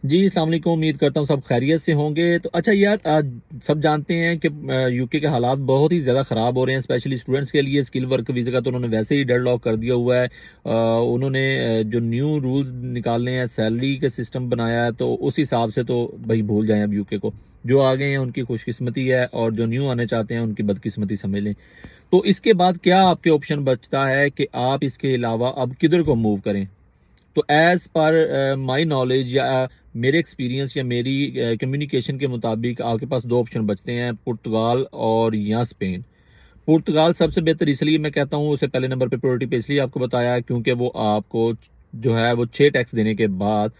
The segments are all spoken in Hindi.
जी, अस्सलाम वालेकुम। उम्मीद करता हूँ सब खैरियत से होंगे। तो अच्छा यार, सब जानते हैं कि यूके के हालात बहुत ही ज़्यादा ख़राब हो रहे हैं, स्पेशली स्टूडेंट्स के लिए। स्किल वर्क वीज़ा का तो उन्होंने वैसे ही डेडलॉक कर दिया हुआ है। उन्होंने जो न्यू रूल्स निकालने हैं, सैलरी का सिस्टम बनाया है, तो उस हिसाब से तो भाई भूल जाएँ अब यूके को। जो आ गए हैं उनकी खुशकिस्मती है, और जो न्यू आने चाहते हैं उनकी बदकिस्मती समझ लें। तो इसके बाद क्या आपके ऑप्शन बचता है कि आप इसके अलावा अब किधर को मूव करें? तो एज़ पर माई नॉलेज या मेरे एक्सपीरियंस या मेरी कम्युनिकेशन के मुताबिक आपके पास दो ऑप्शन बचते हैं, पुर्तगाल और या स्पेन। पुर्तगाल सबसे बेहतर इसलिए मैं कहता हूँ, उसे पहले नंबर पे प्रायोरिटी पे इसलिए आपको बताया है क्योंकि वो आपको जो है वो 6 टैक्स देने के बाद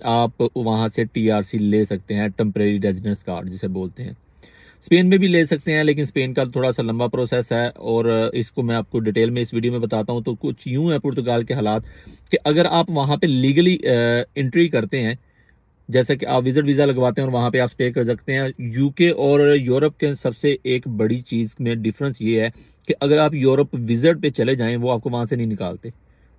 आप वहाँ से टीआरसी ले सकते हैं, टेम्परेरी रेजिडेंस कार्ड जिसे बोलते हैं। स्पेन में भी ले सकते हैं, लेकिन स्पेन का थोड़ा सा लंबा प्रोसेस है, और इसको मैं आपको डिटेल में इस वीडियो में बताता हूँ। तो कुछ यूं है पुर्तगाल के हालात कि अगर आप वहाँ पे लीगली एंट्री करते हैं, जैसे कि आप विजिट वीज़ा लगवाते हैं और वहाँ पे आप स्टे कर सकते हैं। यूके और यूरोप के सबसे एक बड़ी चीज़ में डिफरेंस ये है कि अगर आप यूरोप विजिट पे चले जाएं, वो आपको वहाँ से नहीं निकालते।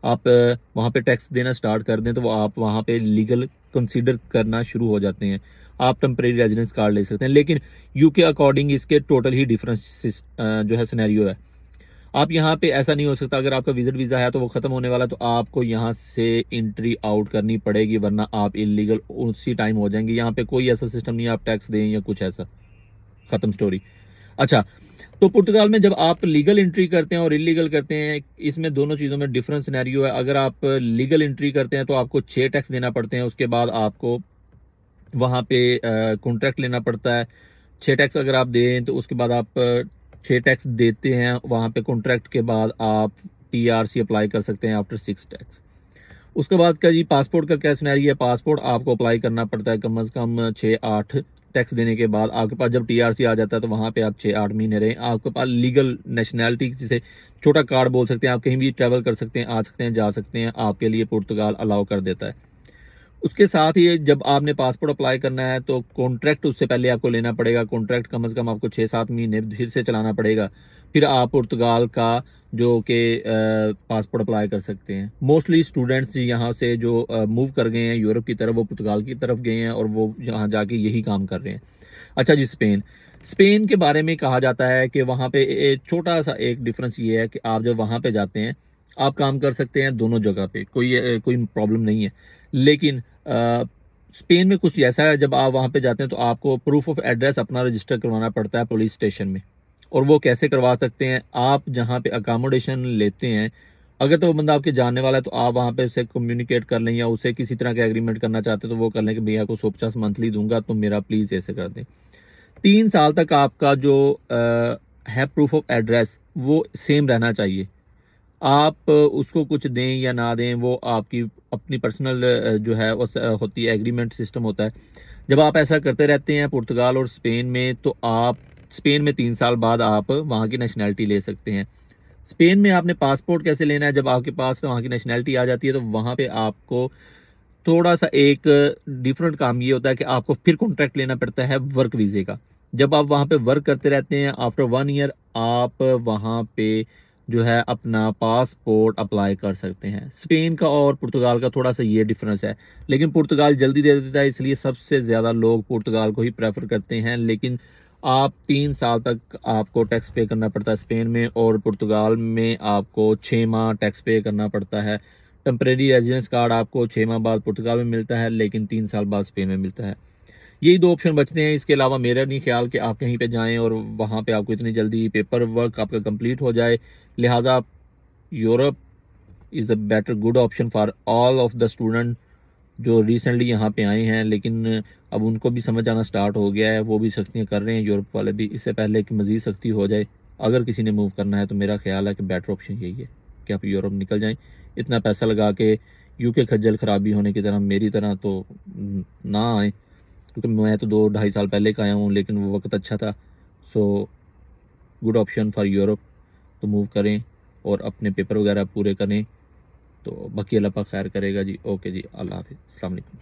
आप वहाँ पे टैक्स देना स्टार्ट कर दें तो वो आप वहाँ पे लीगल कंसीडर करना शुरू हो जाते हैं। आप टेम्परेरी रेजिडेंस कार्ड ले सकते हैं, लेकिन यूके अकॉर्डिंग इसके टोटल ही डिफरेंस जो है सिनेरियो है। आप यहाँ पे ऐसा नहीं हो सकता, अगर आपका विजिट वीज़ा है तो वो ख़त्म होने वाला है, तो आपको यहाँ से एंट्री आउट करनी पड़ेगी, वरना आप इलीगल उसी टाइम हो जाएंगे। यहाँ पे कोई ऐसा सिस्टम नहीं है आप टैक्स दें या कुछ ऐसा, ख़त्म स्टोरी। अच्छा, तो पुर्तगाल में जब आप लीगल एंट्री करते हैं और इलीगल करते हैं, इसमें दोनों चीज़ों में डिफरेंस सिनेरियो है। अगर आप लीगल एंट्री करते हैं तो आपको 6 टैक्स देना पड़ते हैं, उसके बाद आपको वहाँ पे कॉन्ट्रैक्ट लेना पड़ता है। 6 टैक्स अगर आप दें तो उसके बाद आप 6 टैक्स देते हैं, वहाँ पे कॉन्ट्रैक्ट के बाद आप टीआरसी अप्लाई कर सकते हैं आफ्टर 6 टैक्स। उसके बाद का जी पासपोर्ट का क्या सिनेरियो है? पासपोर्ट आपको अप्लाई करना पड़ता है कम से कम 6-8 टैक्स देने के बाद। आपके पास जब टीआरसी आ जाता है तो वहाँ पे आप 6-8 महीने रहें। आपके पास लीगल नेशनैलिटी, जिसे छोटा कार्ड बोल सकते हैं, आप कहीं भी ट्रैवल कर सकते हैं, आ सकते हैं, जा सकते हैं, आपके लिए पुर्तगाल अलाउ कर देता है। उसके साथ ही जब आपने पासपोर्ट अप्लाई करना है तो कॉन्ट्रैक्ट उससे पहले आपको लेना पड़ेगा। कॉन्ट्रैक्ट कम से कम आपको 6-7 महीने फिर से चलाना पड़ेगा। फिर आप पुर्तगाल का जो कि पासपोर्ट अप्लाई कर सकते हैं। मोस्टली स्टूडेंट्स यहाँ से जो मूव कर गए हैं यूरोप की तरफ, वो पुर्तगाल की तरफ गए हैं और वो यहाँ जाके यही काम कर रहे हैं। अच्छा जी, स्पेन। स्पेन के बारे में कहा जाता है कि वहाँ पे छोटा सा एक डिफरेंस ये है कि आप जब वहाँ पे जाते हैं, आप काम कर सकते हैं दोनों जगह पे, कोई प्रॉब्लम नहीं है। लेकिन स्पेन में कुछ ऐसा है, जब आप वहाँ पे जाते हैं तो आपको प्रूफ ऑफ एड्रेस अपना रजिस्टर करवाना पड़ता है पुलिस स्टेशन में। और वो कैसे करवा सकते हैं? आप जहाँ पे अकामोडेशन लेते हैं, अगर तो वो बंदा आपके जानने वाला है तो आप वहाँ पे उससे कम्युनिकेट कर लें, या उसे किसी तरह का एग्रीमेंट करना चाहते हैं तो वो कर लें कि भैया को 150 मंथली दूंगा तो मेरा प्लीज़ ऐसे कर दें। 3 साल तक आपका जो है प्रूफ ऑफ एड्रेस, वो सेम रहना चाहिए। आप उसको कुछ दें या ना दें, वो आपकी अपनी पर्सनल जो है वो होती है, एग्रीमेंट सिस्टम होता है। जब आप ऐसा करते रहते हैं पुर्तगाल और स्पेन में, तो आप स्पेन में 3 साल बाद आप वहाँ की नेशनैलिटी ले सकते हैं। स्पेन में आपने पासपोर्ट कैसे लेना है? जब आपके पास वहाँ की नेशनैलिटी आ जाती है तो वहाँ पे आपको थोड़ा सा एक डिफरेंट काम ये होता है कि आपको फिर कॉन्ट्रैक्ट लेना पड़ता है वर्क वीज़े का। जब आप वहाँ पे वर्क करते रहते हैं, आफ्टर 1 ईयर आप वहाँ पे जो है अपना पासपोर्ट अप्लाई कर सकते हैं। स्पेन का और पुर्तगाल का थोड़ा सा ये डिफरेंस है, लेकिन पुर्तगाल जल्दी दे देता है, इसलिए सबसे ज़्यादा लोग पुर्तगाल को ही प्रेफर करते हैं। लेकिन आप 3 साल तक आपको टैक्स पे करना पड़ता है स्पेन में, और पुर्तगाल में आपको 6 माह टैक्स पे करना पड़ता है। टेम्परेरी रेजिडेंस कार्ड आपको 6 माह बाद पुर्तगाल में मिलता है, लेकिन 3 साल बाद स्पेन में मिलता है। यही दो ऑप्शन बचते हैं। इसके अलावा मेरा नहीं ख्याल कि आप कहीं पे जाएं और वहाँ पे आपको इतनी जल्दी पेपर वर्क आपका कंप्लीट हो जाए। लिहाजा Europe is a better good option for all of the student जो रिसेंटली यहाँ पे आए हैं, लेकिन अब उनको भी समझ आना स्टार्ट हो गया है, वो भी सख्तियाँ कर रहे हैं यूरोप वाले भी। इससे पहले कि मज़ीद सख्ती हो जाए, अगर किसी ने मूव करना है तो मेरा ख्याल है कि बेटर ऑप्शन यही है कि आप यूरोप निकल जाएं। इतना पैसा लगा के यूके खज्जल खराबी होने की तरह मेरी तरह तो ना आए, क्योंकि मैं तो 2-2.5 साल पहले का आया हूँ, लेकिन वो वक्त अच्छा था। So good option for Europe, तो मूव करें और अपने पेपर वगैरह पूरे करें। तो बाकी अल्लाह पाक खैर करेगा जी। ओके जी, अल्लाह हाफिज़, अस्सलाम वालेकुम।